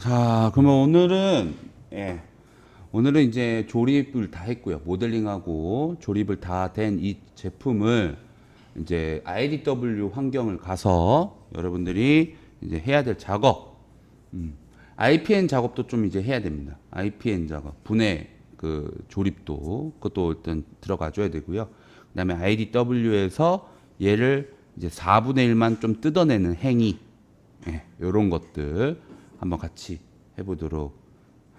자, 그러면 오늘은 오늘은 이제 조립을 다 했고요. 모델링하고 조립을 다 된 이 제품을 이제 IDW 환경을 가서 여러분들이 이제 해야 될 작업, IPN 작업도 좀 이제 해야 됩니다. IPN 작업, 분해 그 조립도 그것도 일단 들어가 줘야 되고요. 그다음에 IDW에서 얘를 이제 4분의 1만 좀 뜯어내는 행위, 이런 것들 한번 같이 해보도록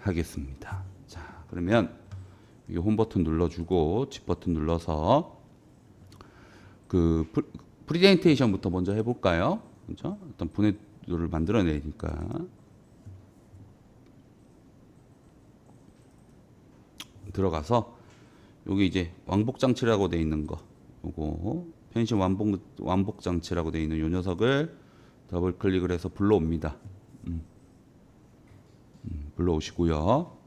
하겠습니다. 자, 그러면 이 홈 버튼 눌러주고 집 버튼 눌러서 그 프리젠테이션부터 먼저 해볼까요? 그렇죠? 일단 분해도를 만들어내니까 들어가서 여기 이제 왕복 장치라고 돼 있는 거, 요거 편의점 왕복 장치라고 돼 있는 요 녀석을 더블 클릭을 해서 불러옵니다. 불러오시고요.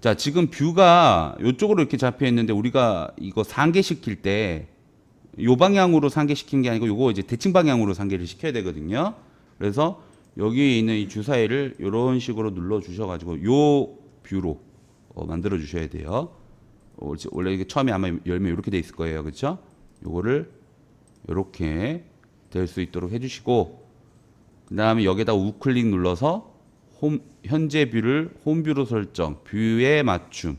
자, 지금 뷰가 이쪽으로 이렇게 잡혀 있는데 우리가 이거 상계시킬 때 요 방향으로 상계시킨 게 아니고 요거 이제 대칭 방향으로 상계를 시켜야 되거든요. 그래서 여기 있는 이 주사위를 이런 식으로 눌러 주셔가지고 요 뷰로 만들어 주셔야 돼요. 원래 이게 처음에 아마 열면 이렇게 돼 있을 거예요, 그렇죠? 요거를 이렇게 될 수 있도록 해주시고, 그 다음에 여기다 우클릭 눌러서 현재 뷰를 홈뷰로 설정, 뷰에 맞춤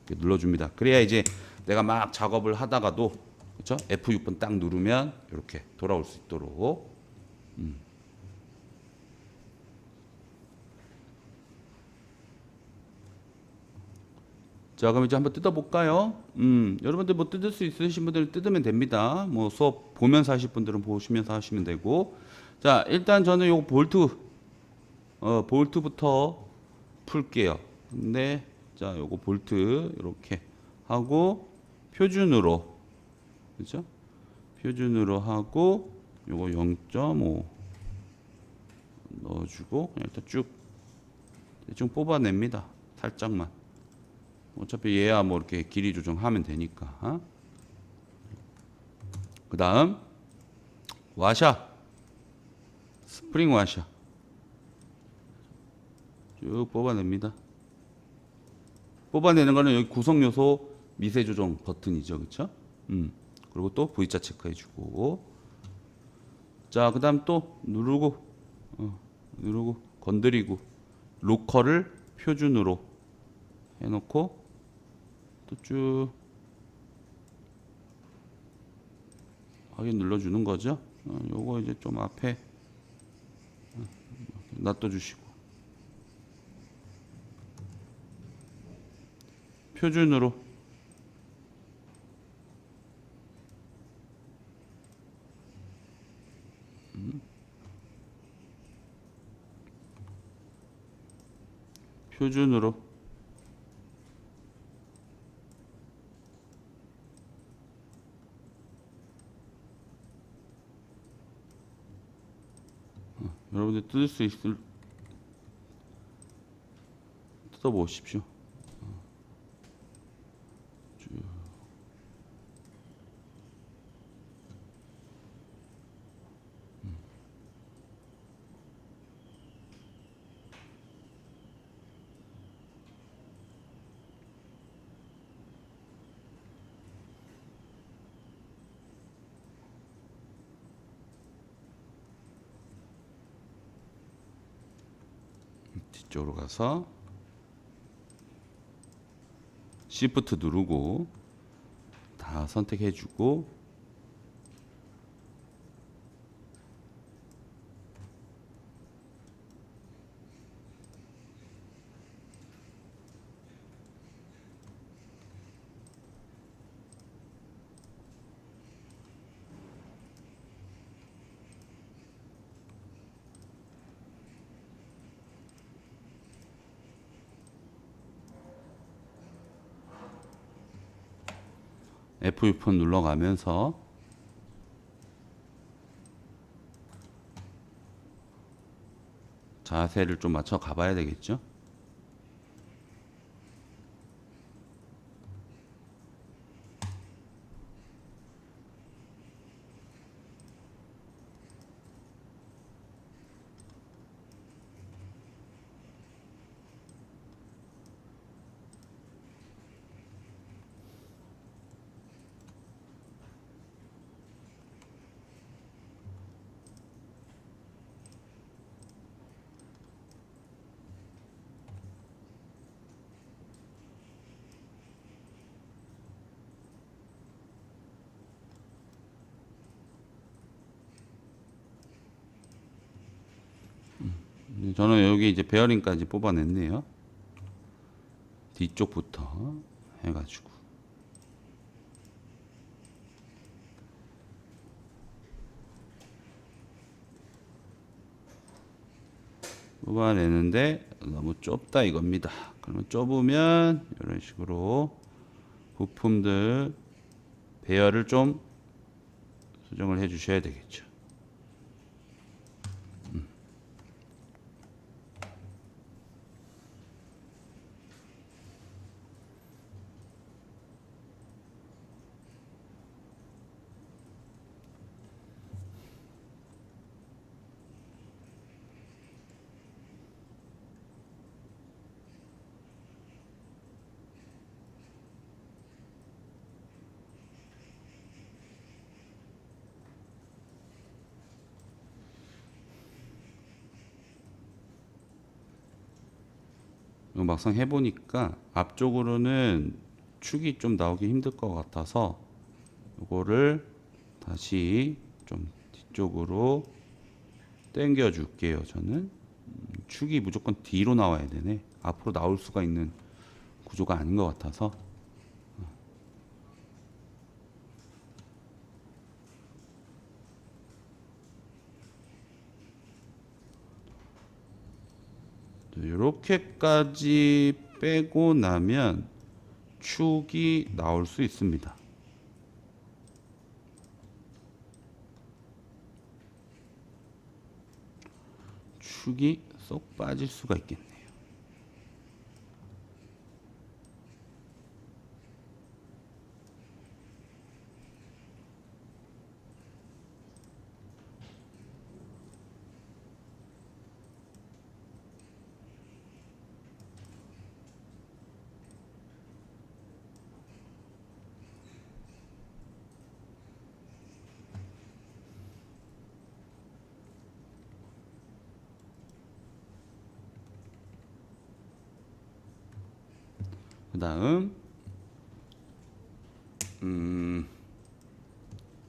이렇게 눌러줍니다. 그래야 이제 내가 막 작업을 하다가도 그렇죠? F6번 딱 누르면 이렇게 돌아올 수 있도록. 자, 그럼 이제 한번 뜯어볼까요? 여러분들 뭐 뜯을 수 있으신 분들은 뜯으면 됩니다. 뭐 수업 보면서 하실 분들은 보시면서 하시면 되고. 자, 일단 저는 요 볼트부터 풀게요. 근데 자, 요거 볼트 이렇게 하고 표준으로, 그죠? 표준으로 하고 요거 0.5 넣어주고 그냥 일단 쭉 대충 뽑아냅니다. 살짝만. 어차피 얘야 뭐 이렇게 길이 조정하면 되니까. 그 다음 와샤, 스프링 와샤 쭉 뽑아냅니다. 뽑아내는 거는 여기 구성 요소 미세 조정 버튼이죠, 그렇죠? 그리고 또 V자 체크해주고, 자, 그다음 또 누르고 건드리고 로컬을 표준으로 해놓고 또 쭉 확인 눌러주는 거죠. 요거 이제 좀 앞에 놔둬주시고 표준으로 표준으로 여러분들 뜯을 수 있을 뜯어보십시오. 뒤쪽으로 가서 Shift 누르고 다 선택해주고, F6번 눌러가면서 자세를 좀 맞춰 가봐야 되겠죠. 저는 여기 이제 베어링까지 뽑아냈네요. 뒤쪽부터 해가지고 뽑아내는데 너무 좁다 이겁니다. 그러면 좁으면 이런 식으로 부품들 배열을 좀 수정을 해 주셔야 되겠죠. 이거 막상 해보니까 앞쪽으로는 축이 좀 나오기 힘들 것 같아서 이거를 다시 좀 뒤쪽으로 당겨 줄게요. 저는 축이 무조건 뒤로 나와야 되네. 앞으로 나올 수가 있는 구조가 아닌 것 같아서 이렇게까지 빼고 나면 축이 나올 수 있습니다. 축이 쏙 빠질 수가 있겠네요. 그 다음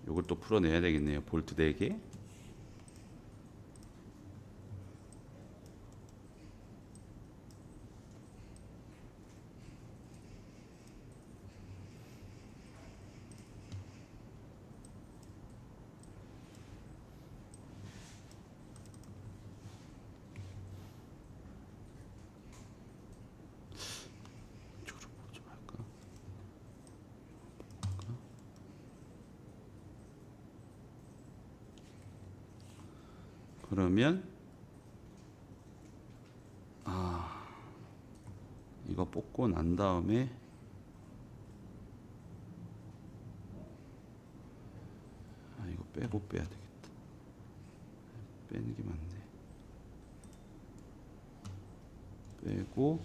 요걸 또 풀어내야 되겠네요. 볼트 4개. 이쪽으로 좀 할까? 그러면 이거 뽑고 난 다음에 이거 빼고 빼야 되겠다. 빼는 게 맞네. 빼고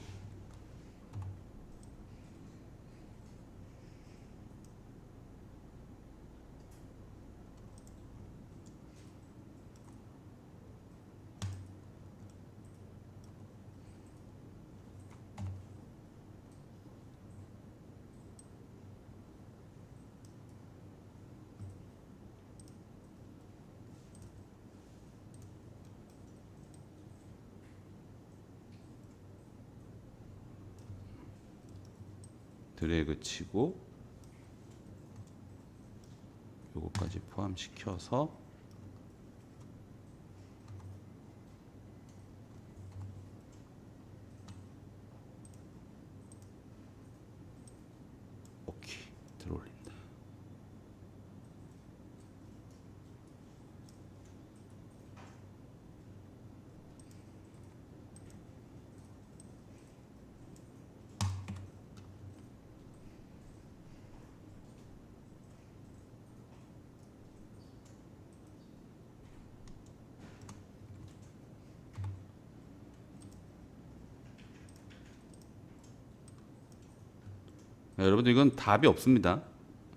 드래그 치고 요거까지 포함시켜서 오케이 들어올린다. 여러분들 이건 답이 없습니다.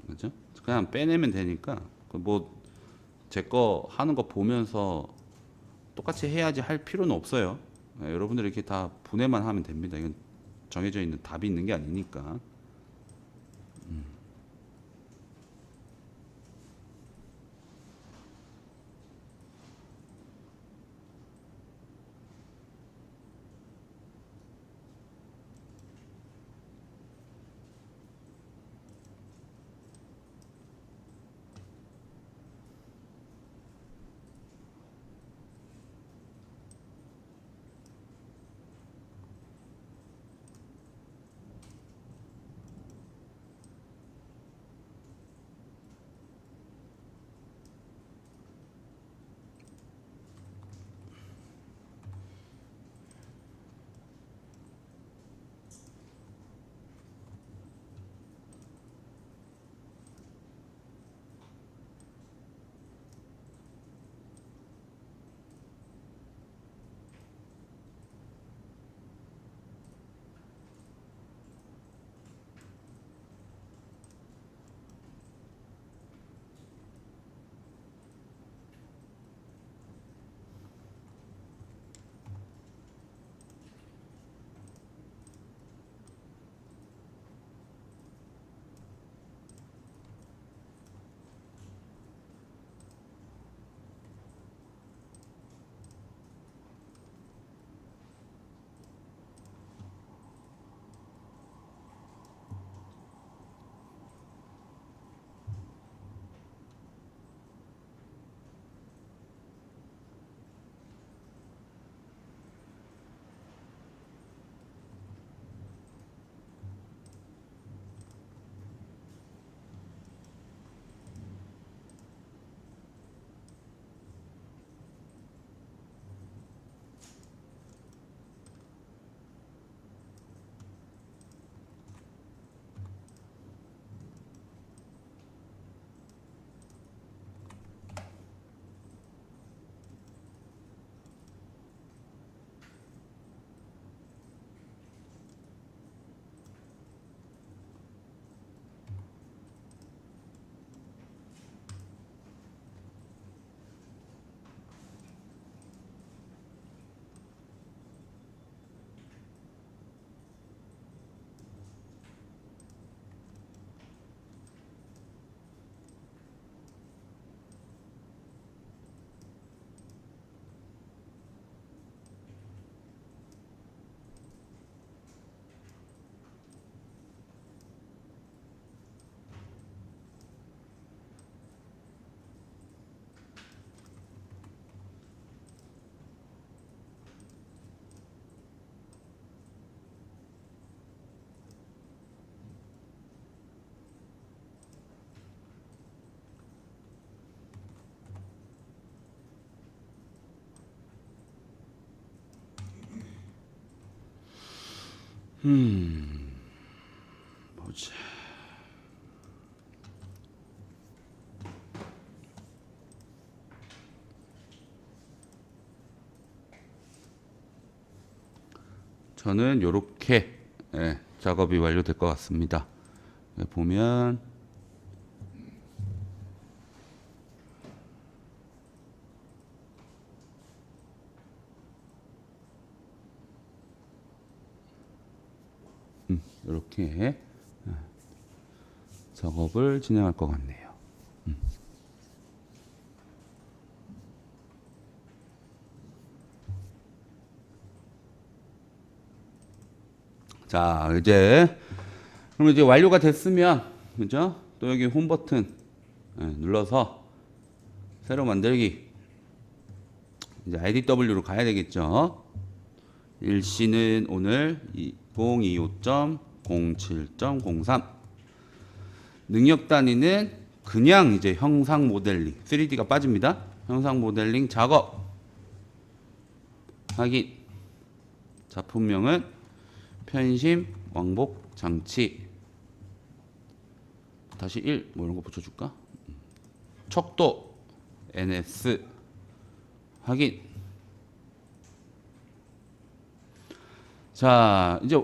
그죠? 그냥 빼내면 되니까 뭐 제 거 하는 거 보면서 똑같이 해야지 할 필요는 없어요. 여러분들 이렇게 다 분해만 하면 됩니다. 이건 정해져 있는 답이 있는 게 아니니까. 뭐지? 저는 요렇게 작업이 완료될 것 같습니다. 보면 이렇게 작업을 진행할 것 같네요. 자, 그럼 이제 완료가 됐으면, 그죠? 또 여기 홈 버튼 눌러서 새로 만들기. 이제 IDW로 가야 되겠죠? 일시는 오늘 2025.07.03. 능력 단위는 그냥 이제 형상 모델링, 3D가 빠집니다. 형상 모델링 작업. 확인. 작품명은 편심 왕복 장치. 다시 1, 뭐 이런 거 붙여줄까? 척도 NS. 확인. 자, 이제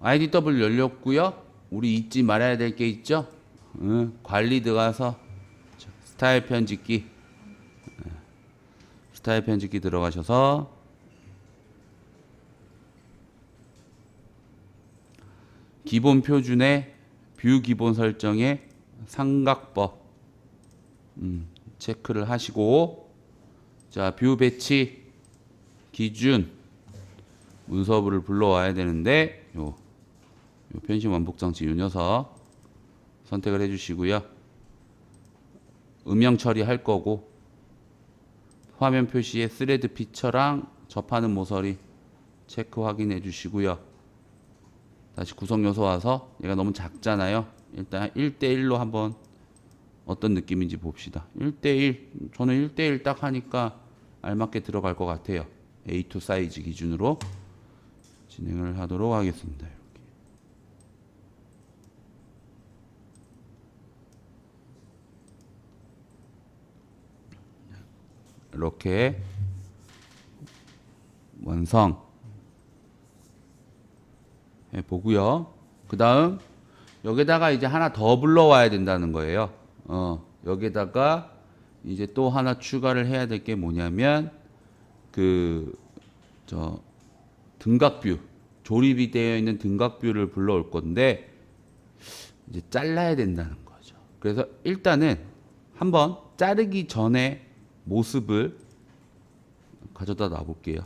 IDW 열렸고요. 우리 잊지 말아야 될 게 있죠? 관리 들어가서 스타일 편집기. 스타일 편집기 들어가셔서 기본 표준의 뷰 기본 설정의 삼각법 체크를 하시고, 자, 뷰 배치 기준 문서부를 불러와야 되는데 요 편심 완복 장치 요 녀석 선택을 해주시고요. 음영 처리할 거고, 화면 표시에 스레드 피처랑 접하는 모서리 체크 확인해 주시고요. 다시 구성 요소 와서 얘가 너무 작잖아요. 일단 1대1로 한번 어떤 느낌인지 봅시다. 1대1, 저는 1대1 딱 하니까 알맞게 들어갈 것 같아요. A2 사이즈 기준으로 진행을 하도록 하겠습니다. 이렇게 완성 해보고요. 그 다음 여기다가 이제 하나 더 불러와야 된다는 거예요. 여기다가 이제 또 하나 추가를 해야 될 게 뭐냐면 등각뷰, 조립이 되어 있는 등각뷰를 불러올 건데 이제 잘라야 된다는 거죠. 그래서 일단은 한번 자르기 전에 모습을 가져다 놔 볼게요.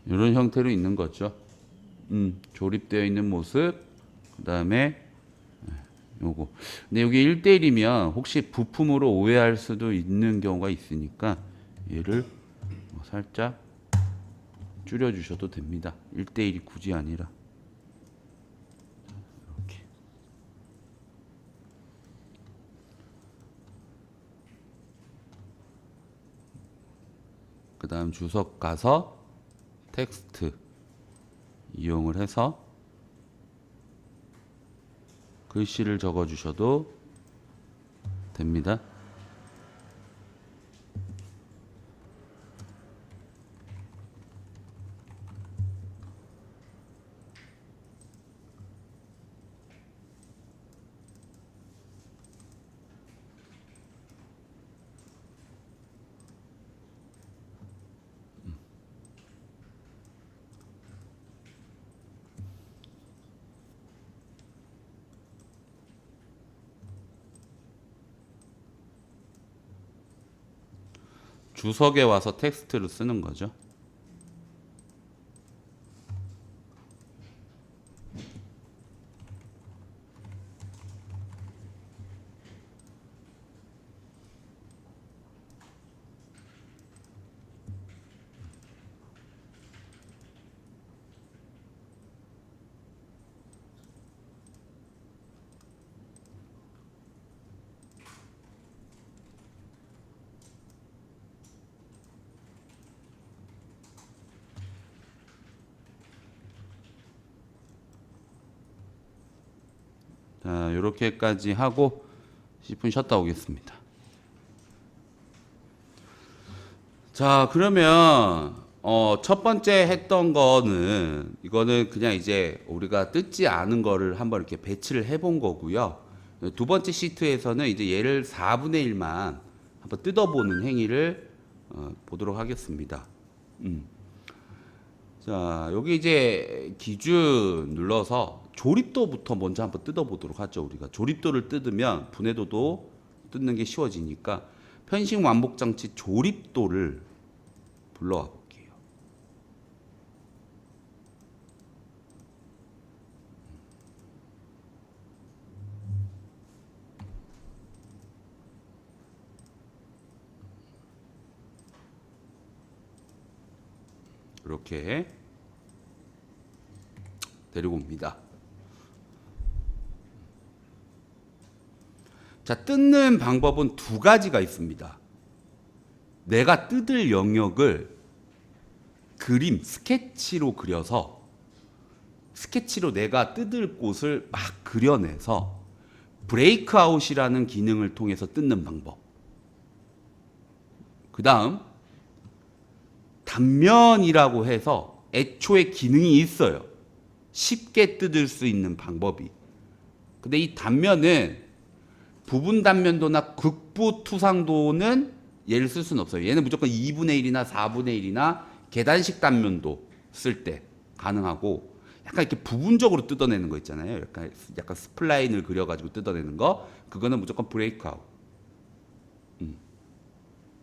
이런 형태로 있는 거죠. 조립되어 있는 모습, 그 다음에 요거. 근데 여기 1대1이면 혹시 부품으로 오해할 수도 있는 경우가 있으니까 얘를 살짝 줄여주셔도 됩니다. 1대1이 굳이 아니라. 이렇게. 그 다음 주석 가서 텍스트 이용을 해서 글씨를 적어 주셔도 됩니다. 주석에 와서 텍스트를 쓰는 거죠. 자, 요렇게까지 하고 10분 쉬었다 오겠습니다. 자, 그러면 첫 번째 했던 거는 이거는 그냥 이제 우리가 뜯지 않은 거를 한번 이렇게 배치를 해본 거고요. 두 번째 시트에서는 이제 얘를 4분의 1만 한번 뜯어보는 행위를 보도록 하겠습니다. 자, 여기 이제 기준 눌러서 조립도부터 먼저 한번 뜯어보도록 하죠. 우리가 조립도를 뜯으면 분해도도 뜯는 게 쉬워지니까 편식 완복 장치 조립도를 불러와 볼게요. 이렇게 데리고 옵니다. 자, 뜯는 방법은 두 가지가 있습니다. 내가 뜯을 영역을 그림, 스케치로 그려서 스케치로 내가 뜯을 곳을 막 그려내서 브레이크아웃이라는 기능을 통해서 뜯는 방법. 그 다음 단면이라고 해서 애초에 기능이 있어요. 쉽게 뜯을 수 있는 방법이. 근데 이 단면은 부분 단면도나 극부 투상도는 얘를 쓸 수는 없어요. 얘는 무조건 2분의 1이나 4분의 1이나 계단식 단면도 쓸 때 가능하고, 약간 이렇게 부분적으로 뜯어내는 거 있잖아요. 약간 스플라인을 그려가지고 뜯어내는 거, 그거는 무조건 브레이크아웃.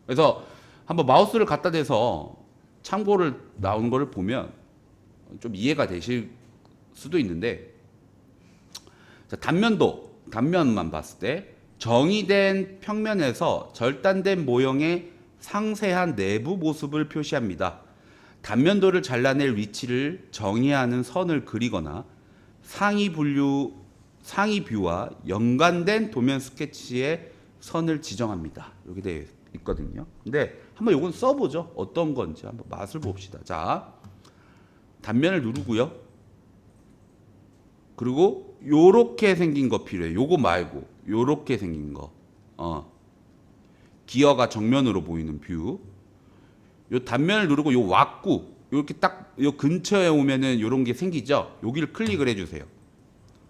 그래서 한번 마우스를 갖다 대서 참고를 나오는 거를 보면 좀 이해가 되실 수도 있는데, 자, 단면만 봤을 때 정의된 평면에서 절단된 모형의 상세한 내부 모습을 표시합니다. 단면도를 잘라낼 위치를 정의하는 선을 그리거나 상위 뷰와 연관된 도면 스케치의 선을 지정합니다. 이렇게 되어 있거든요. 근데 한번 이건 써보죠. 어떤 건지 한번 맛을 봅시다. 자, 단면을 누르고요. 그리고 요렇게 생긴 거 필요해요. 요거 말고 요렇게 생긴 거. 기어가 정면으로 보이는 뷰. 요 단면을 누르고 요 왁구 요렇게 딱 요 근처에 오면은 요런 게 생기죠. 여기를 클릭을 해주세요.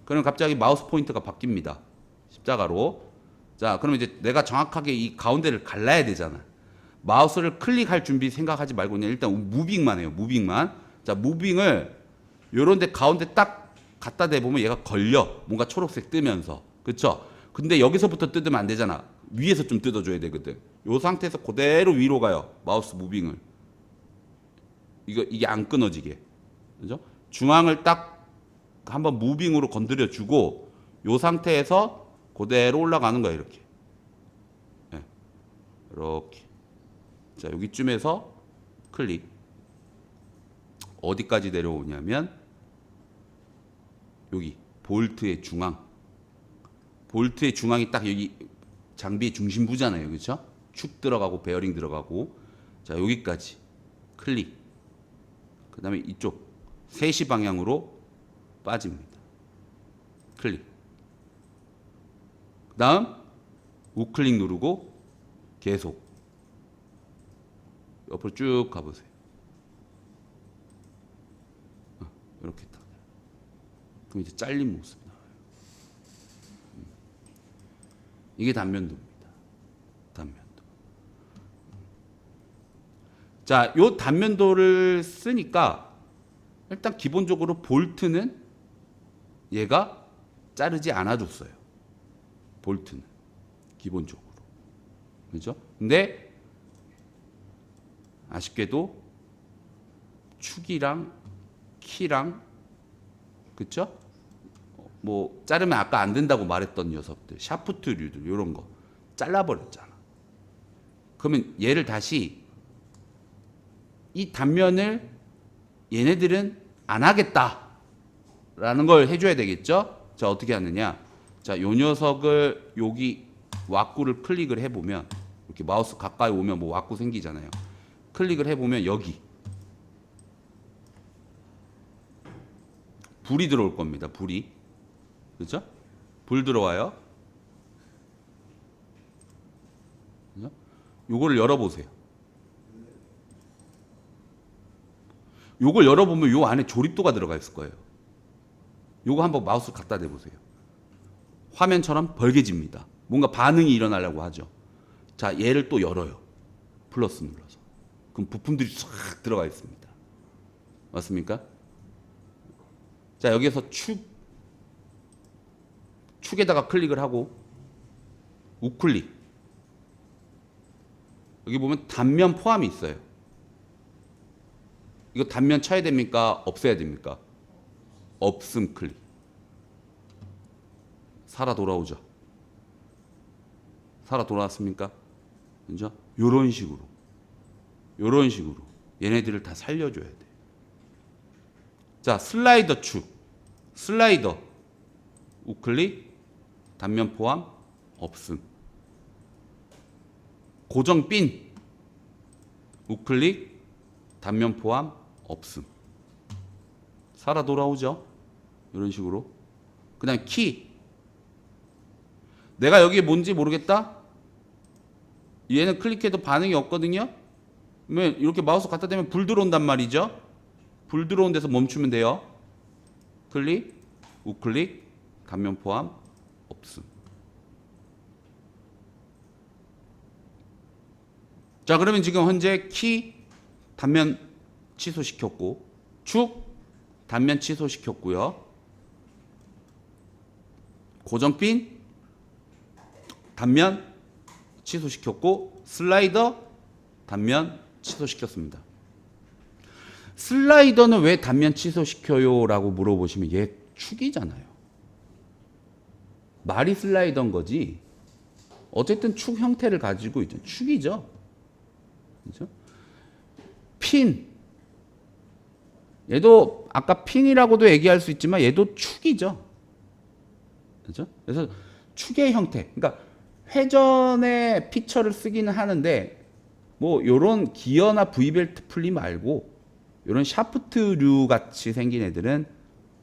그럼 갑자기 마우스 포인트가 바뀝니다. 십자가로. 자, 그럼 이제 내가 정확하게 이 가운데를 갈라야 되잖아. 마우스를 클릭할 준비 생각하지 말고 그냥 일단 무빙만 해요. 무빙만. 자, 무빙을 요런 데 가운데 딱 갖다 대보면 얘가 걸려. 뭔가 초록색 뜨면서. 그쵸? 근데 여기서부터 뜯으면 안 되잖아. 위에서 좀 뜯어줘야 되거든. 요 상태에서 그대로 위로 가요. 마우스 무빙을. 이게 안 끊어지게. 그죠? 중앙을 딱 한번 무빙으로 건드려 주고, 요 상태에서 그대로 올라가는 거야, 이렇게. 네. 이렇게. 자, 여기쯤에서 클릭. 어디까지 내려오냐면, 여기, 볼트의 중앙. 볼트의 중앙이 딱 여기 장비의 중심부잖아요. 그렇죠? 축 들어가고 베어링 들어가고. 자, 여기까지 클릭. 그 다음에 이쪽 3시 방향으로 빠집니다. 클릭. 그 다음 우클릭 누르고 계속 옆으로 쭉 가보세요. 이렇게 딱. 그럼 이제 잘린 모습 나와요. 이게 단면도입니다. 단면도. 자, 요 단면도를 쓰니까 일단 기본적으로 볼트는 얘가 자르지 않아줬어요. 볼트는 기본적으로. 그죠? 근데 아쉽게도 축이랑 키랑, 그쵸? 뭐 자르면 아까 안 된다고 말했던 녀석들, 샤프트류들 이런 거 잘라버렸잖아. 그러면 얘를 다시 이 단면을 얘네들은 안 하겠다라는 걸 해줘야 되겠죠? 자, 어떻게 하느냐? 자, 요 녀석을 여기 왁구를 클릭을 해보면, 이렇게 마우스 가까이 오면 뭐 왁구 생기잖아요. 클릭을 해보면 여기 불이 들어올 겁니다. 불이. 그죠? 불 들어와요. 그죠? 요거를 열어보세요. 요걸 열어보면 요 안에 조립도가 들어가 있을 거예요. 요거 한번 마우스 갖다 대보세요. 화면처럼 벌개집니다. 뭔가 반응이 일어나려고 하죠. 자, 얘를 또 열어요. 플러스 눌러서. 그럼 부품들이 싹 들어가 있습니다. 맞습니까? 자, 여기에서 축에다가 클릭을 하고 우클릭. 여기 보면 단면 포함이 있어요. 이거 단면 쳐야 됩니까? 없애야 됩니까? 없음 클릭. 살아 돌아오죠. 살아 돌아왔습니까? 그죠? 요런 식으로. 얘네들을 다 살려줘야 돼. 자, 슬라이더 축. 슬라이더. 우클릭. 단면 포함. 없음. 고정 핀. 우클릭. 단면 포함. 없음. 살아 돌아오죠? 이런 식으로. 그 다음 키. 내가 여기에 뭔지 모르겠다? 얘는 클릭해도 반응이 없거든요? 그러면 이렇게 마우스 갖다 대면 불 들어온단 말이죠? 불 들어온 데서 멈추면 돼요. 클릭, 우클릭, 단면 포함, 없음. 자, 그러면 지금 현재 키, 단면 취소시켰고, 축, 단면 취소시켰고요. 고정핀, 단면 취소시켰고, 슬라이더, 단면 취소시켰습니다. 슬라이더는 왜 단면 취소시켜요? 라고 물어보시면 얘 축이잖아요. 말이 슬라이더인 거지. 어쨌든 축 형태를 가지고 있죠. 축이죠. 그렇죠? 핀. 얘도 아까 핀이라고도 얘기할 수 있지만 얘도 축이죠. 그렇죠? 그래서 축의 형태. 그러니까 회전의 피처를 쓰기는 하는데 뭐 요런 기어나 V벨트 풀리 말고 요런 샤프트류 같이 생긴 애들은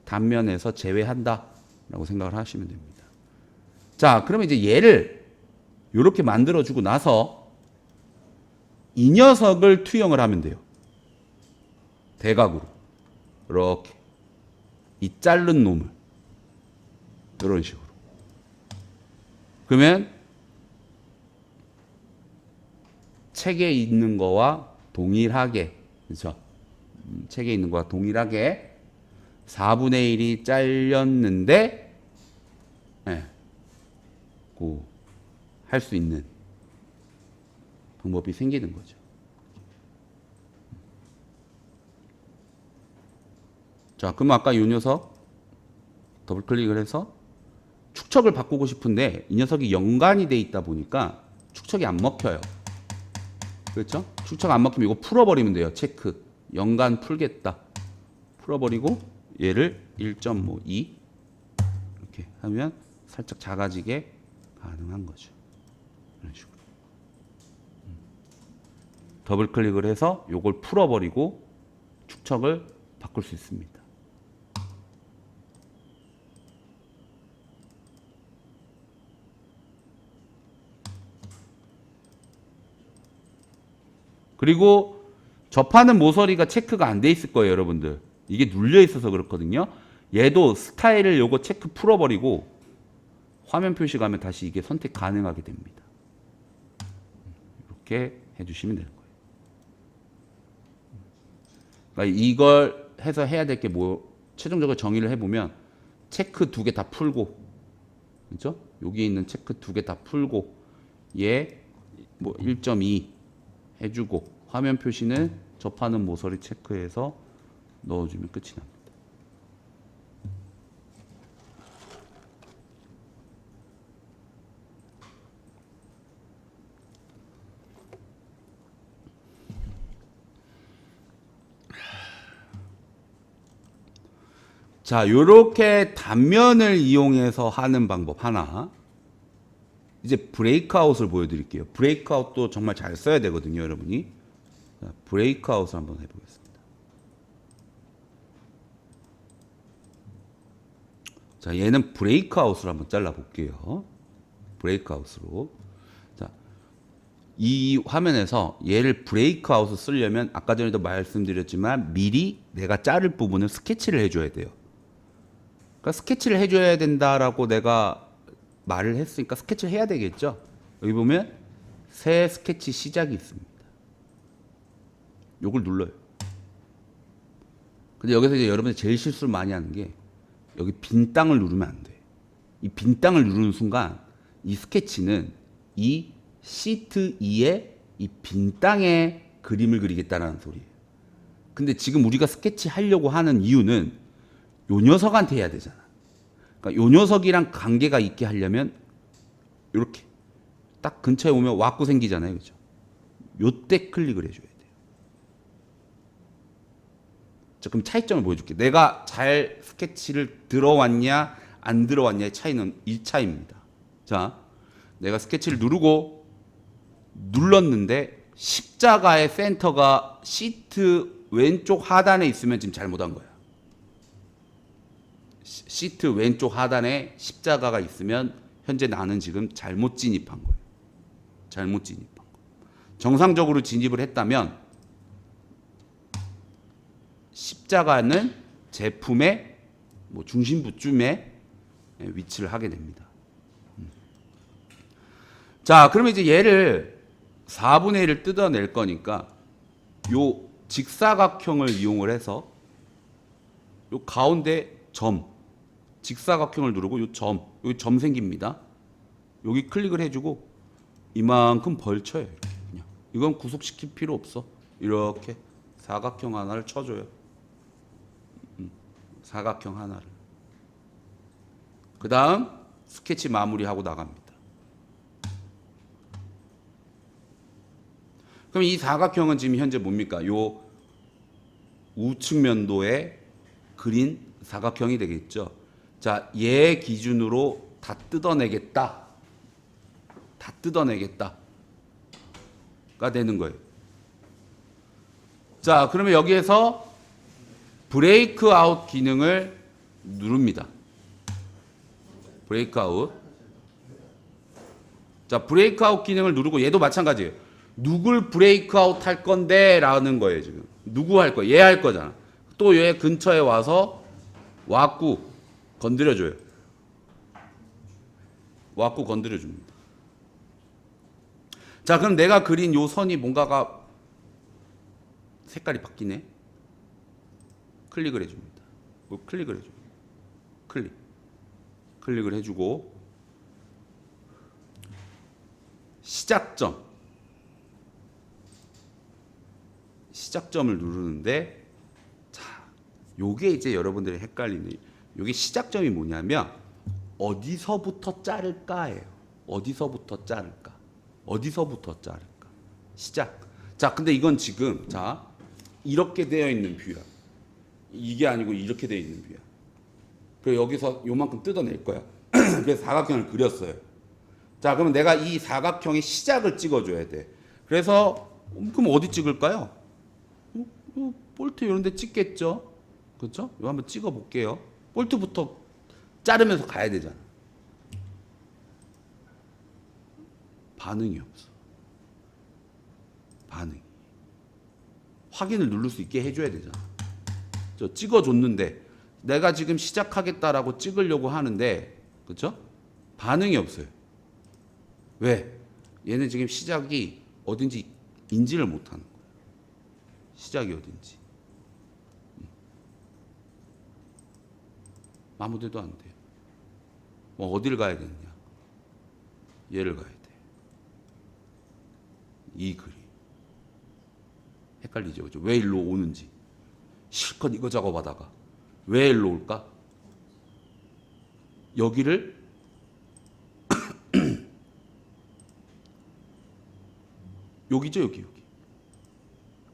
단면에서 제외한다 라고 생각을 하시면 됩니다. 자, 그러면 이제 얘를 요렇게 만들어 주고 나서 이 녀석을 투영을 하면 돼요. 대각으로 이렇게 이 자른 놈을 이런 식으로. 그러면 책에 있는 거와 동일하게, 그렇죠? 책에 있는 거와 동일하게 4분의 1이 잘렸는데, 네, 할 수 있는 방법이 생기는 거죠. 자, 그럼 아까 이 녀석 더블 클릭을 해서 축척을 바꾸고 싶은데 이 녀석이 연관이 돼 있다 보니까 축척이 안 먹혀요. 그렇죠? 축척 안 먹히면 이거 풀어버리면 돼요. 체크. 연관 풀겠다. 풀어버리고 얘를 1.52 이렇게 하면 살짝 작아지게 가능한 거죠. 이런 식으로. 더블 클릭을 해서 요걸 풀어버리고 축척을 바꿀 수 있습니다. 그리고 접하는 모서리가 체크가 안 돼 있을 거예요, 여러분들. 이게 눌려 있어서 그렇거든요. 얘도 스타일을 요거 체크 풀어버리고 화면 표시 가면 다시 이게 선택 가능하게 됩니다. 이렇게 해주시면 되는 거예요. 그러니까 이걸 해서 해야 될 게 뭐 최종적으로 정의를 해보면 체크 두 개 다 풀고, 그렇죠? 여기 있는 체크 두 개 다 풀고 얘 뭐 1.2 해주고 화면 표시는 접하는 모서리 체크해서 넣어주면 끝이 납니다. 자, 요렇게 단면을 이용해서 하는 방법 하나. 이제 브레이크아웃을 보여드릴게요. 브레이크아웃도 정말 잘 써야 되거든요, 여러분이. 자, 브레이크아웃을 한번 해보겠습니다. 자, 얘는 브레이크아웃으로 한번 잘라볼게요. 브레이크아웃으로. 자, 이 화면에서 얘를 브레이크아웃을 쓰려면 아까 전에도 말씀드렸지만 미리 내가 자를 부분을 스케치를 해줘야 돼요. 그러니까 스케치를 해줘야 된다라고 내가 말을 했으니까 스케치를 해야 되겠죠. 여기 보면 새 스케치 시작이 있습니다. 요걸 눌러요. 근데 여기서 이제 여러분이 제일 실수를 많이 하는 게 여기 빈 땅을 누르면 안 돼. 이 빈 땅을 누르는 순간 이 스케치는 이 시트 2에 이 빈 땅에 그림을 그리겠다라는 소리예요. 근데 지금 우리가 스케치 하려고 하는 이유는 요 녀석한테 해야 되잖아. 그러니까 요 녀석이랑 관계가 있게 하려면 이렇게 딱 근처에 오면 왁구 생기잖아요. 그죠? 요때 클릭을 해줘야 돼요. 자, 그럼 차이점을 보여줄게. 내가 잘 스케치를 들어왔냐 안 들어왔냐의 차이는 이 차이입니다. 자, 내가 스케치를 누르고 눌렀는데 십자가의 센터가 시트 왼쪽 하단에 있으면 지금 잘못한 거야. 시트 왼쪽 하단에 십자가가 있으면 현재 나는 지금 잘못 진입한 거예요. 잘못 진입한 거. 정상적으로 진입을 했다면 십자가는 제품의 뭐 중심부쯤에 위치를 하게 됩니다. 자, 그러면 이제 얘를 4분의 1을 뜯어낼 거니까 요 직사각형을 이용을 해서 요 가운데 점, 직사각형을 누르고 요 점, 여기 점 생깁니다. 여기 클릭을 해주고 이만큼 벌쳐요. 이렇게 그냥. 이건 구속시킬 필요 없어. 이렇게 사각형 하나를 쳐줘요. 사각형 하나를. 그 다음 스케치 마무리하고 나갑니다. 그럼 이 사각형은 지금 현재 뭡니까? 요 우측면도에 그린 사각형이 되겠죠. 자, 얘 기준으로 다 뜯어내겠다. 다 뜯어내겠다. 가 되는 거예요. 자, 그러면 여기에서 브레이크 아웃 기능을 누릅니다. 브레이크 아웃. 자, 브레이크 아웃 기능을 누르고 얘도 마찬가지예요. 누굴 브레이크 아웃 할 건데 라는 거예요, 지금. 누구 할 거야? 얘 할 거잖아. 또 얘 근처에 와서 왁구 건드려줘요. 왁구 건드려줍니다. 자, 그럼 내가 그린 요 선이 뭔가가 색깔이 바뀌네. 클릭을 해줍니다. 클릭을 해줍니다. 클릭을 해주고 시작점을 누르는데, 자, 요게 이제 여러분들이 헷갈리는, 요게 시작점이 뭐냐면 어디서부터 자를까예요. 어디서부터 자를까? 시작. 자, 근데 이건 지금 자 이렇게 되어 있는 뷰야. 이게 아니고 이렇게 되어 있는 뷰야. 그리고 여기서 요만큼 뜯어낼 거야. 그래서 사각형을 그렸어요. 자, 그러면 내가 이 사각형의 시작을 찍어줘야 돼. 그래서 그럼 어디 찍을까요? 볼트 이런 데 찍겠죠? 그렇죠? 이거 한번 찍어 볼게요. 볼트부터 자르면서 가야 되잖아. 반응이 없어. 반응이. 확인을 누를 수 있게 해줘야 되잖아. 저 찍어줬는데 내가 지금 시작하겠다라고 찍으려고 하는데, 그렇죠? 반응이 없어요. 왜? 얘는 지금 시작이 어딘지 인지를 못하는 거예요. 시작이 어딘지. 아무 데도 안 돼요. 뭐 어디를 가야 되느냐? 얘를 가야 돼. 이 그림. 헷갈리죠, 그죠? 왜 일로 오는지. 실컷 이거 작업하다가 왜 일로 올까? 여기를 여기죠, 여기.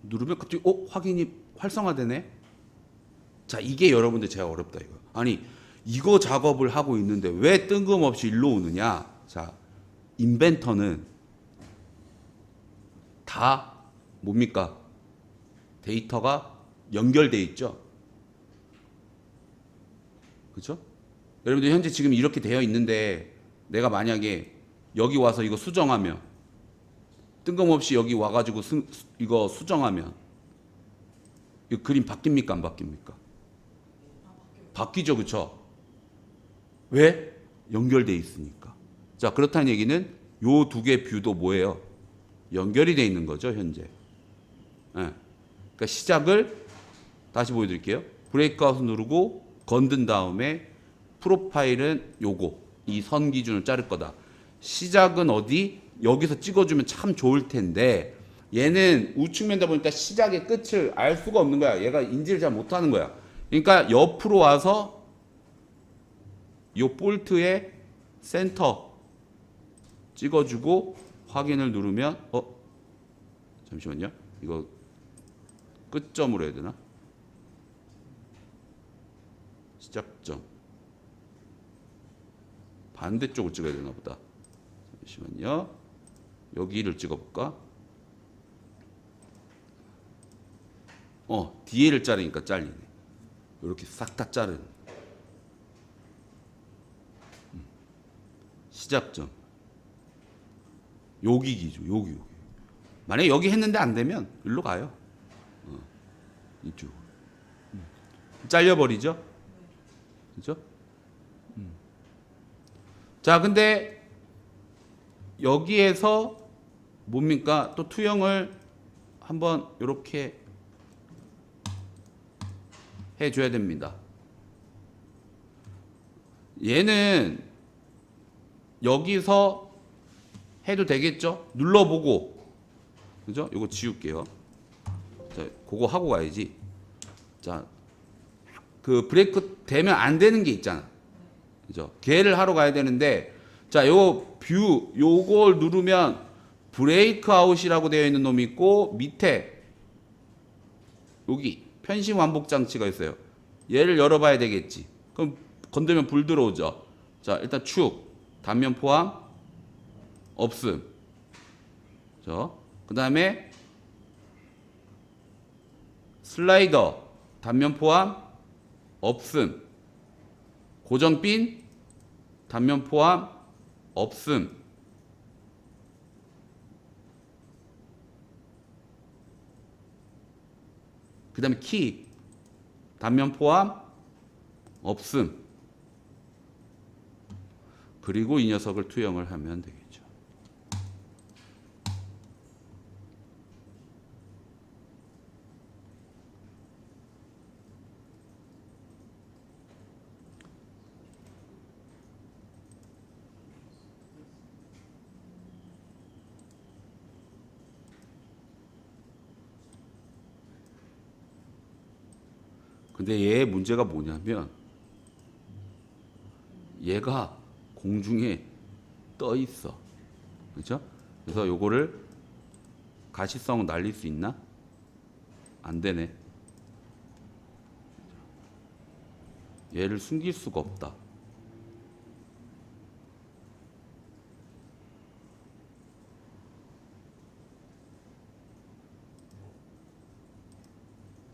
누르면 갑자기 확인이 활성화되네. 자, 이게 여러분들 제가 어렵다 이거. 아니, 이거 작업을 하고 있는데 왜 뜬금없이 일로 오느냐? 자, 인벤터는 다 뭡니까? 데이터가 연결돼 있죠. 그렇죠? 여러분들 현재 지금 이렇게 되어 있는데 내가 만약에 여기 와서 이거 수정하면 뜬금없이 여기 와가지고 이거 수정하면 이 그림 바뀝니까 안 바뀝니까? 바뀌죠, 그렇죠? 왜? 연결돼 있으니까. 자, 그렇다는 얘기는 요 두 개 뷰도 뭐예요? 연결이 돼 있는 거죠, 현재. 예. 그러니까 시작을 다시 보여드릴게요. 브레이크아웃 누르고 건든 다음에 프로파일은 요거 이 선 기준을 자를 거다. 시작은 어디? 여기서 찍어주면 참 좋을 텐데 얘는 우측면다 보니까 시작의 끝을 알 수가 없는 거야. 얘가 인지를 잘 못하는 거야. 그러니까 옆으로 와서 요 볼트의 센터 찍어주고 확인을 누르면 잠시만요. 이거 끝점으로 해야 되나? 시작점 반대쪽을 찍어야 되나 보다. 잠시만요. 여기를 찍어볼까? 뒤에를 자르니까 잘리네. 이렇게 싹 다 자르는. 시작점. 여기 기죠. 여기. 만약에 여기 했는데 안 되면 일로 가요. 이쪽. 잘려버리죠? 그죠? 자, 근데 여기에서 뭡니까? 또 투영을 한번 이렇게 해줘야 됩니다. 얘는 여기서 해도 되겠죠? 눌러보고, 그죠? 이거 지울게요. 자, 그거 하고 가야지. 자, 그 브레이크 되면 안 되는 게 있잖아. 그죠? 걔를 하러 가야 되는데, 자, 요 뷰, 요걸 누르면 브레이크 아웃이라고 되어 있는 놈이 있고, 밑에 여기 편심 완복 장치가 있어요. 얘를 열어봐야 되겠지. 그럼 건들면 불 들어오죠. 자, 일단 축, 단면 포함, 없음. 그 다음에 슬라이더, 단면 포함, 없음. 고정핀, 단면 포함, 없음. 그 다음에 키, 단면 포함, 없음. 그리고 이 녀석을 투영을 하면 되겠죠. 근데 얘의 문제가 뭐냐면 얘가 공중에 떠 있어. 그렇죠? 그래서 요거를 가시성 날릴 수 있나? 안 되네. 얘를 숨길 수가 없다.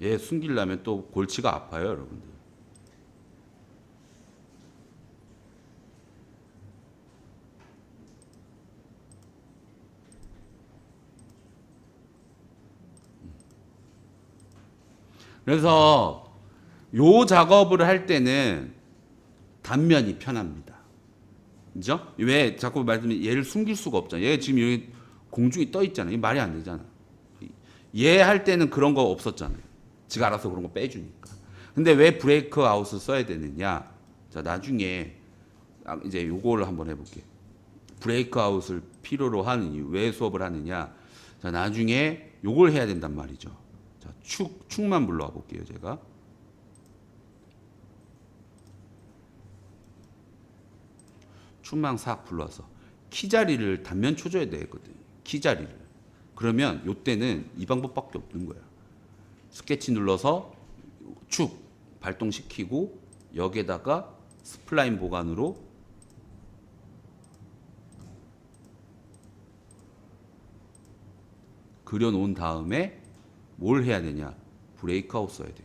얘 숨기려면 또 골치가 아파요, 여러분들. 그래서 요 작업을 할 때는 단면이 편합니다. 그죠? 왜 자꾸 말씀드리면 얘를 숨길 수가 없잖아. 얘 지금 여기 공중에 떠 있잖아. 이 말이 안 되잖아. 얘 할 때는 그런 거 없었잖아요. 지가 알아서 그런 거 빼주니까. 근데 왜 브레이크 아웃을 써야 되느냐? 자, 나중에 이제 요거를 한번 해볼게. 브레이크 아웃을 필요로 하는 이유, 왜 수업을 하느냐? 자, 나중에 요걸 해야 된단 말이죠. 자, 축만 불러와 볼게요, 제가. 축만 싹 불러서 키 자리를 단면 쳐줘야 되거든. 키 자리를. 그러면 요때는 이 방법밖에 없는 거야. 스케치 눌러서 축 발동시키고 여기에다가 스플라인 보관으로 그려놓은 다음에 뭘 해야 되냐? 브레이크 아웃 써야 되거든.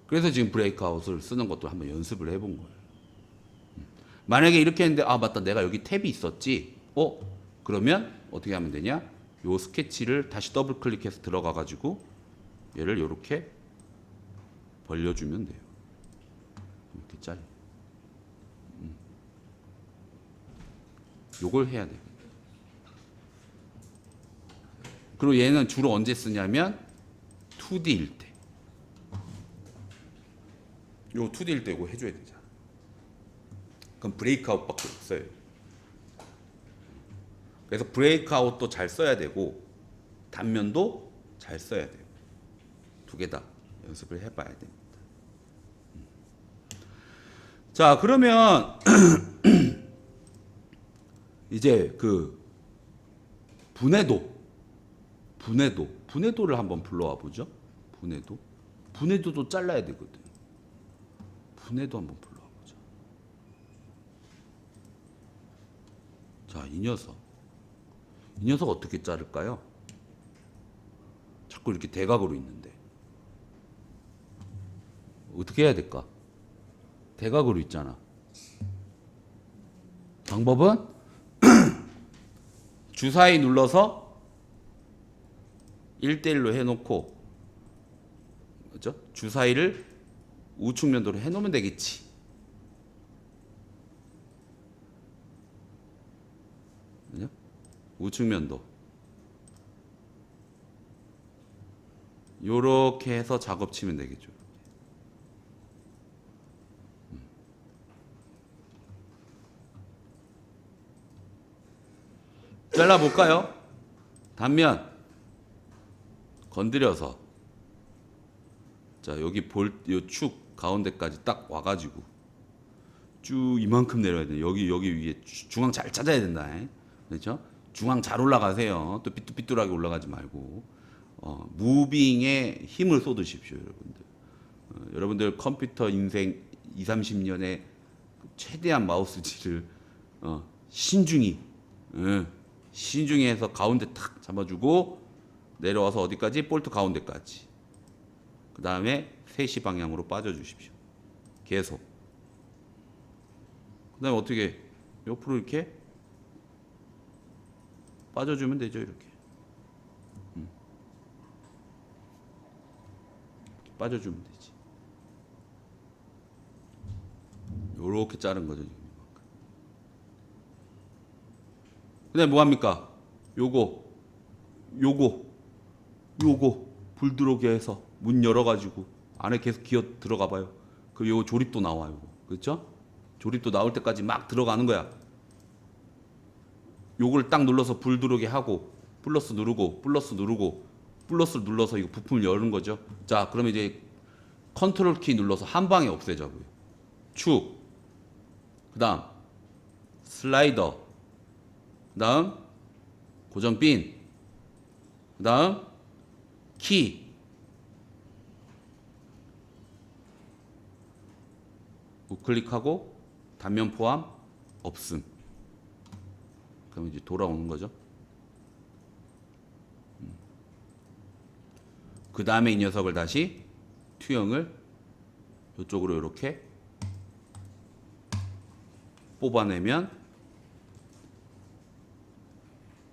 그래서 지금 브레이크아웃을 쓰는 것도 한번 연습을 해본 거예요. 만약에 이렇게 했는데 아 맞다 내가 여기 탭이 있었지. 그러면 어떻게 하면 되냐? 요 스케치를 다시 더블 클릭해서 들어가 가지고 얘를 이렇게 벌려주면 돼요. 이렇게 잘려. 요걸 해야 돼요. 그리고 얘는 주로 언제 쓰냐면 2D일 때. 요 2D일 때 이거 해줘야 되잖아. 그럼 브레이크아웃밖에 없어요. 그래서 브레이크아웃도 잘 써야 되고 단면도 잘 써야 돼요. 두 개 다 연습을 해봐야 됩니다. 자 그러면 이제 그 분해도를 한번 불러와 보죠. 분해도도 잘라야 되거든. 분해도 한번 불러와 보자. 자, 이 녀석 어떻게 자를까요? 자꾸 이렇게 대각으로 있는데 어떻게 해야 될까? 대각으로 있잖아. 방법은 주사위 눌러서 1대1로 해놓고, 그죠? 주사위를 우측면도로 해놓으면 되겠지. 그죠? 우측면도. 요렇게 해서 작업 치면 되겠죠. 잘라볼까요? 단면 건드려서 자 여기 요 축 가운데까지 딱 와가지고 쭉 이만큼 내려야 돼. 여기 위에 중앙 잘 찾아야 된다. 그렇죠? 중앙 잘 올라가세요. 또 삐뚤삐뚤하게 올라가지 말고 무빙에 힘을 쏟으십시오, 여러분들. 여러분들 컴퓨터 인생 2, 30년에 최대한 마우스질을 신중히 신중히 해서 가운데 탁 잡아주고 내려와서 어디까지? 볼트 가운데까지. 그 다음에 3시 방향으로 빠져주십시오. 계속. 그 다음에 어떻게 옆으로 이렇게 빠져주면 되죠. 이렇게. 빠져주면 되지. 요렇게 자른 거죠. 그 다음에 뭐합니까? 요거 불 들어오게 해서 문 열어가지고 안에 계속 기어 들어가 봐요. 그럼 요거 조립도 나와요. 그렇죠? 조립도 나올 때까지 막 들어가는 거야. 요걸 딱 눌러서 불 들어오게 하고 플러스 누르고 플러스를 눌러서 이거 부품을 여는 거죠. 자, 그러면 이제 컨트롤 키 눌러서 한 방에 없애자고요. 축, 그 다음 슬라이더, 그 다음 고정핀, 그 다음 키, 우클릭하고 단면 포함 없음. 그럼 이제 돌아오는 거죠. 그 다음에 이 녀석을 다시 투영을 이쪽으로 이렇게 뽑아내면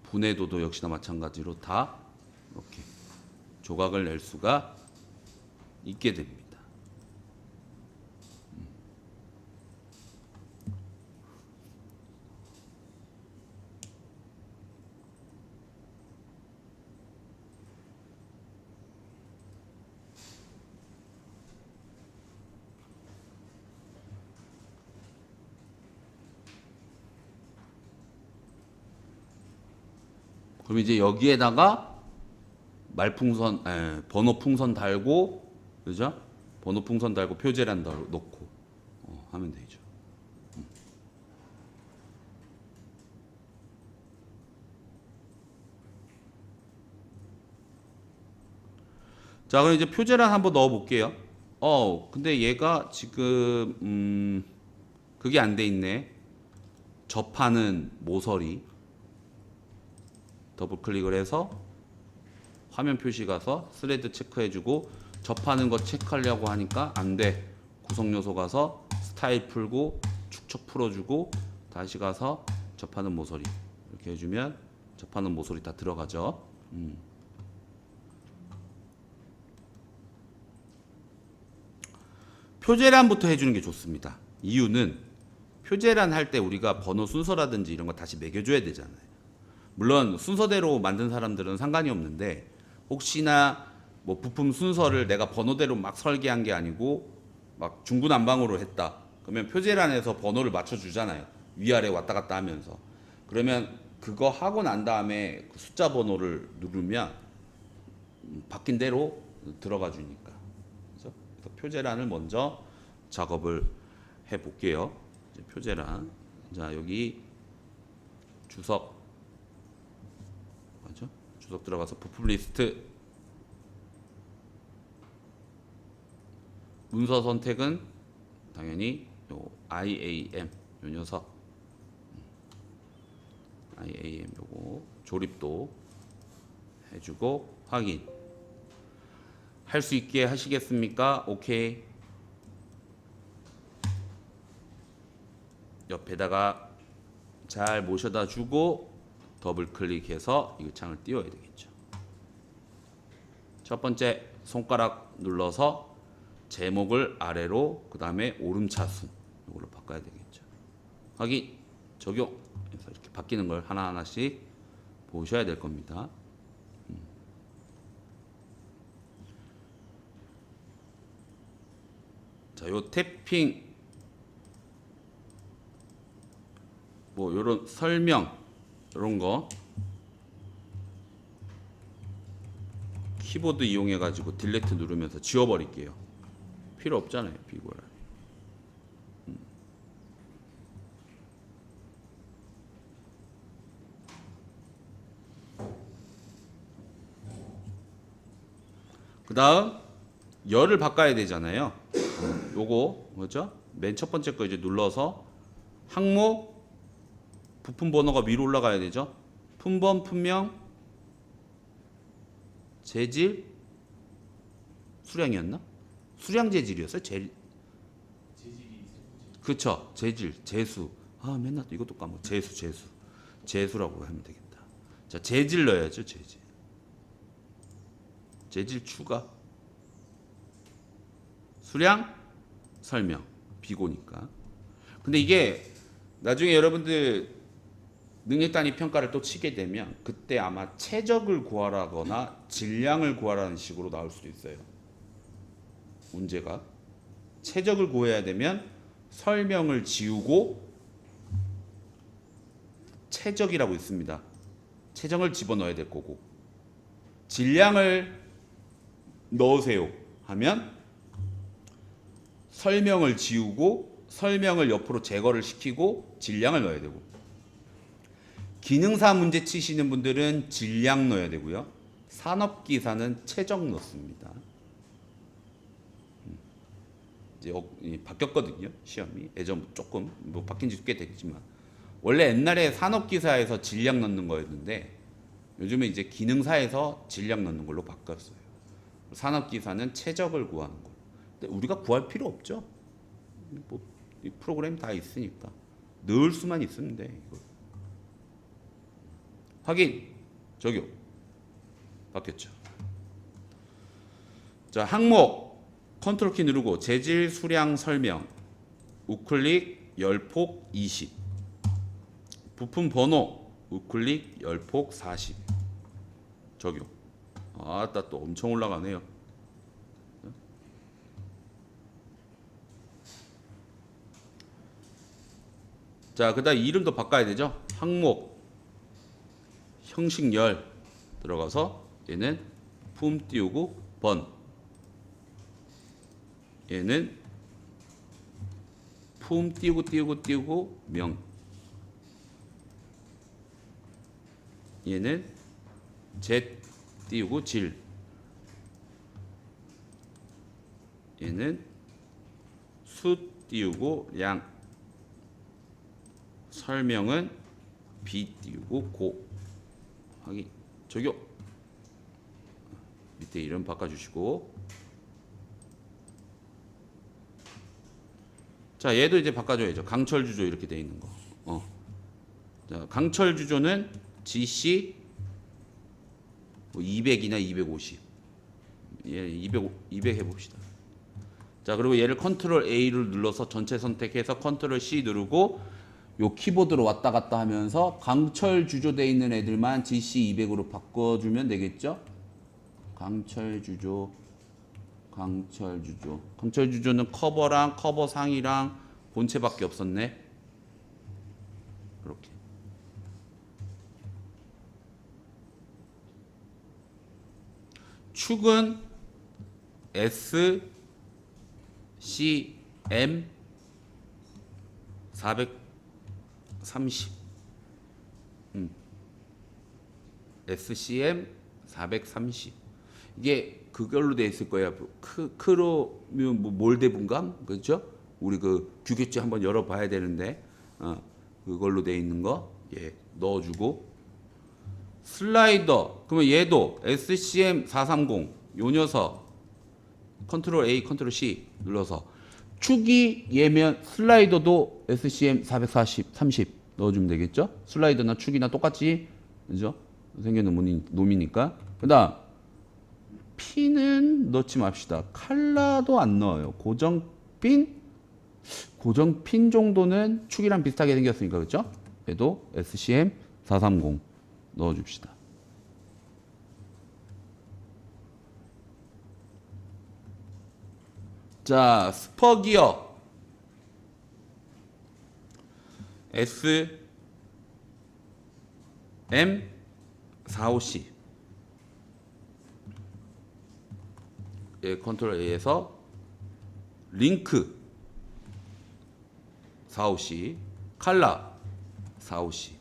분해도도 역시나 마찬가지로 다 이렇게 조각을 낼 수가 있게 됩니다. 그럼 이제 여기에다가 번호 풍선 달고, 그죠? 번호 풍선 달고 표제란 넣고 하면 되죠. 자, 그럼 이제 표제란 한번 넣어 볼게요. 근데 얘가 지금 그게 안 돼 있네. 접하는 모서리. 더블 클릭을 해서 화면 표시 가서 스레드 체크해주고 접하는 거 체크하려고 하니까 안 돼. 구성 요소 가서 스타일 풀고 축척 풀어주고 다시 가서 접하는 모서리 이렇게 해주면 접하는 모서리 다 들어가죠. 표제란부터 해주는 게 좋습니다. 이유는 표제란 할 때 우리가 번호 순서라든지 이런 거 다시 매겨줘야 되잖아요. 물론 순서대로 만든 사람들은 상관이 없는데 혹시나 뭐 부품 순서를 내가 번호대로 막 설계한 게 아니고 막 중구난방으로 했다. 그러면 표제란에서 번호를 맞춰주잖아요. 위아래 왔다 갔다 하면서. 그러면 그거 하고 난 다음에 그 숫자 번호를 누르면 바뀐 대로 들어가 주니까. 그래서 표제란을 먼저 작업을 해 볼게요. 표제란. 자, 여기 주석. 맞죠? 주석 들어가서 부품 리스트. 문서 선택은 당연히 요 IAM 요 녀석. IAM 요거 조립도 해주고 확인. 할 수 있게 하시겠습니까? 오케이. 옆에다가 잘 모셔다 주고 더블 클릭해서 이 창을 띄워야 되겠죠. 첫 번째 손가락 눌러서 제목을 아래로 그 다음에 오름차순 이걸로 바꿔야 되겠죠. 확인 적용 해서 이렇게 바뀌는 걸 하나하나씩 보셔야 될 겁니다. 자, 요 태핑 뭐 요런 설명 이런 거 키보드 이용해 가지고 딜레트 누르면서 지워 버릴게요. 필요 없잖아요, 비고라. 그다음 열을 바꿔야 되잖아요. 요거 뭐죠? 맨 첫 번째 거 이제 눌러서 항목 부품 번호가 위로 올라가야 되죠. 품번, 품명, 재질, 수량이었나? 수량 재질이었어요? 그쵸. 재질, 재수. 아, 맨날 또 이것도 까먹어. 재수라고 하면 되겠다. 자, 재질 넣어야죠, 재질. 재질 추가. 수량, 설명. 비고니까. 근데 이게 나중에 여러분들 능력단위 평가를 또 치게 되면 그때 아마 최적을 구하라거나 질량을 구하라는 식으로 나올 수도 있어요. 문제가 최적을 구해야 되면 설명을 지우고 최적이라고 있습니다. 최적을 집어넣어야 될 거고 질량을 넣으세요 하면 설명을 지우고 설명을 옆으로 제거를 시키고 질량을 넣어야 되고 기능사 문제 치시는 분들은 질량 넣어야 되고요. 산업기사는 최적 넣습니다. 이제 바뀌었거든요. 시험이 예전 조금 뭐 바뀐 지 꽤 됐지만 원래 옛날에 산업기사에서 질량 넣는 거였는데 요즘에 이제 기능사에서 질량 넣는 걸로 바뀌었어요. 산업기사는 최적을 구하는 거. 근데 우리가 구할 필요 없죠. 뭐 이 프로그램 다 있으니까 넣을 수만 있으면 돼. 이거. 확인, 적용. 바뀌었죠. 자, 항목 컨트롤 키 누르고 재질, 수량, 설명. 우클릭, 열폭 20. 부품 번호 우클릭, 열폭 40. 적용. 아따 또 엄청 올라가네요. 자, 그다음 이름도 바꿔야 되죠. 항목 형식 열 들어가서 얘는 품 띄우고 번, 얘는 품 띄우고 명, 얘는 jet 띄우고 질, 얘는 수 띄우고 량, 설명은 비 띄우고 고. 확인, 적용. 밑에 이름 바꿔주시고 자, 얘도 이제 바꿔줘야죠. 강철 주조 이렇게 돼 있는 거. 자, 강철 주조는 GC 뭐 200이나 250. 얘 200 해봅시다. 자, 그리고 얘를 컨트롤 A를 눌러서 전체 선택해서 컨트롤 C 누르고 요 키보드로 왔다 갔다 하면서 강철 주조돼 있는 애들만 GC 200으로 바꿔주면 되겠죠? 강철 주조. 강철 주조는 커버랑 커버 상이랑 본체밖에 없었네. 이렇게. 축은 S, C, M 430. SCM 430. 이게 그걸로 돼 있을 거야. 크로뮴 뭐 몰드 분감, 그렇죠? 우리 그 규격지 한번 열어봐야 되는데, 그걸로 돼 있는 거, 예, 넣어주고 슬라이더. 그러면 얘도 SCM 430. 요 녀석 컨트롤 A, 컨트롤 C 눌러서 축이 얘면 슬라이더도 SCM 440, 30 넣어주면 되겠죠? 슬라이더나 축이나 똑같이, 그죠? 생겨놓은 놈이니까. 그다음 핀은 넣지 맙시다. 칼라도 안 넣어요. 고정핀 정도는 축이랑 비슷하게 생겼으니까, 그렇죠? 얘도 SCM 430 넣어줍시다. 자, 스퍼기어 S M 450. 예, 컨트롤 A에서 링크 450, 칼라 450.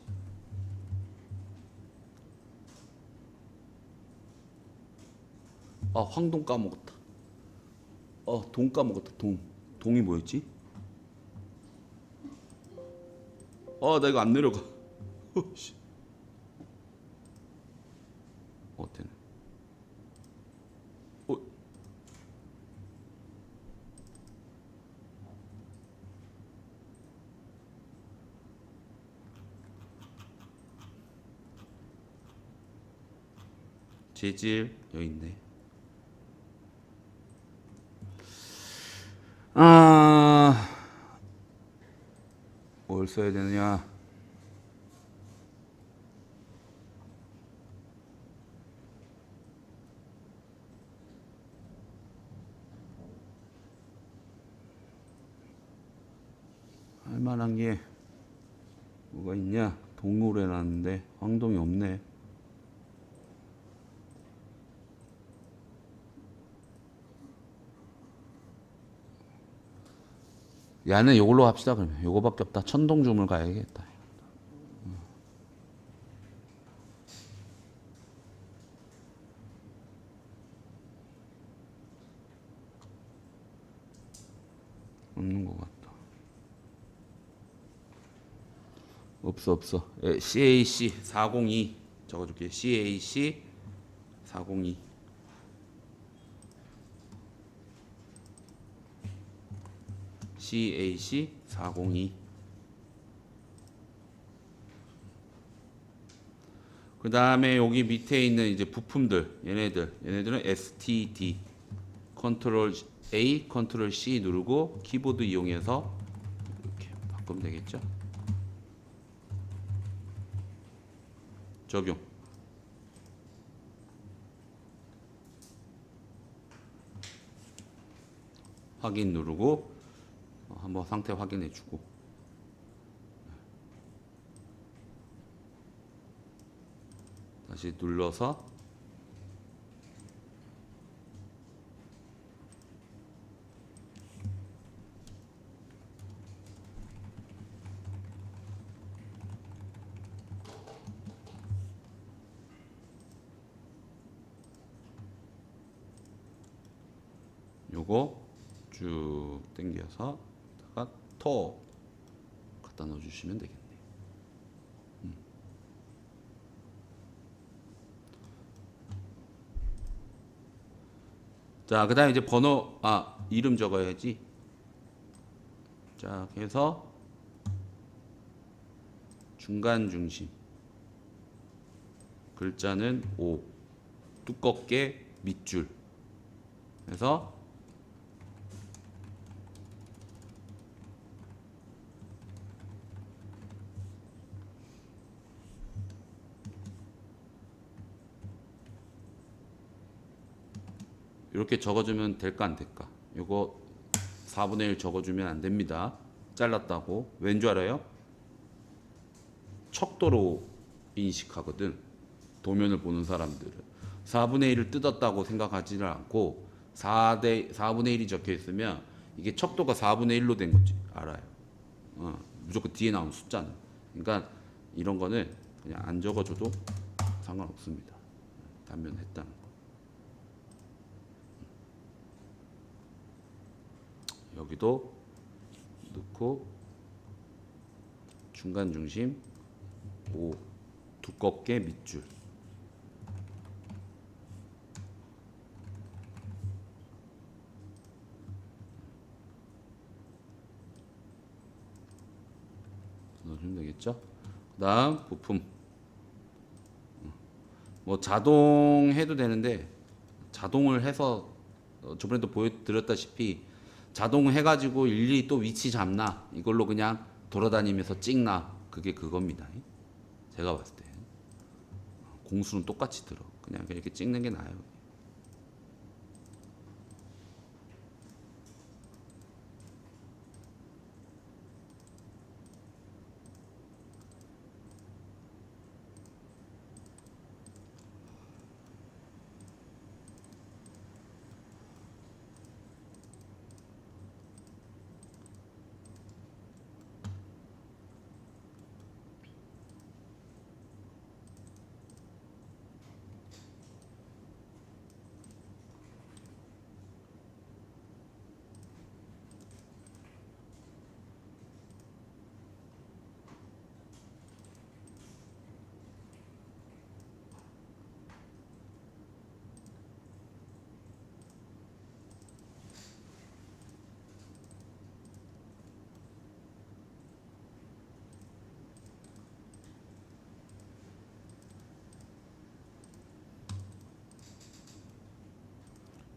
황동 까먹었다. 동 까먹었다. 동이 뭐였지? 나 이거 안 내려가. 되네. 재질 여기 있네. 뭘 써야 되느냐? 할 만한 게 뭐가 있냐? 동으로 해놨는데 황동이 없네. 야는 요걸로 합시다. 그러면 요거밖에 없다. 천동주물 가야겠다. 없는 것 같다. 없어. CAC 402 적어줄게. CAC 402. CAC 402. 그 다음에 여기 밑에 있는 이제 부품들, 얘네들은 STD. 컨트롤 A, 컨트롤 C 누르고 키보드 이용해서 이렇게 바꾸면 되겠죠. 적용. 확인 누르고 한번 상태 확인해 주고. 다시 눌러서 요거 쭉 당겨서 톱 갖다 넣어주시면 되겠네요. 자, 그 다음에 이제 번호, 이름 적어야지. 쫙 해서 중간 중심. 글자는 O. 두껍게 밑줄. 해서 이렇게 적어주면 될까 안 될까? 이거 4분의 1 적어주면 안 됩니다. 잘랐다고. 왠 줄 알아요? 척도로 인식하거든. 도면을 보는 사람들은 4분의 1을 뜯었다고 생각하지는 않고 4분의 1이 적혀 있으면 이게 척도가 4분의 1로 된 건지 알아요. 무조건 뒤에 나온 숫자는. 그러니까 이런 거는 그냥 안 적어줘도 상관없습니다. 단면했다는 거. 여기도 넣고 중간 중심 O. 두껍게 밑줄. 넣어주면 되겠죠? 그 다음 부품. 뭐 자동 해도 되는데 자동을 해서 저번에도 보여드렸다시피 자동 해가지고 일일이 또 위치 잡나 이걸로 그냥 돌아다니면서 찍나 그게 그겁니다. 제가 봤을 때 공수는 똑같이 들어. 그냥 이렇게 찍는 게 나아요.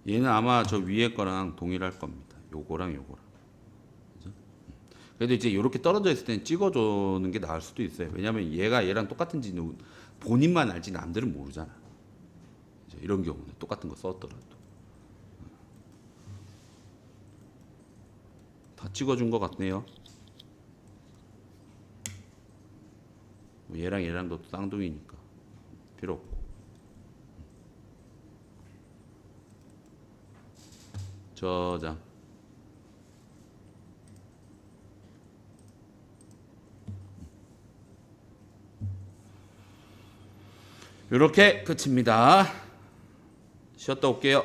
얘는 아마 저 위에 거랑 동일할 겁니다. 요거랑 요거랑. 그죠? 그래도 이제 이렇게 떨어져 있을 때는 찍어주는 게 나을 수도 있어요. 왜냐면 얘가 얘랑 똑같은지는 본인만 알지 남들은 모르잖아. 이런 경우는 똑같은 거 썼더라도. 다 찍어준 것 같네요. 얘랑 얘랑도 쌍둥이니까 필요 없고. 저장. 이렇게 끝입니다. 쉬었다 올게요.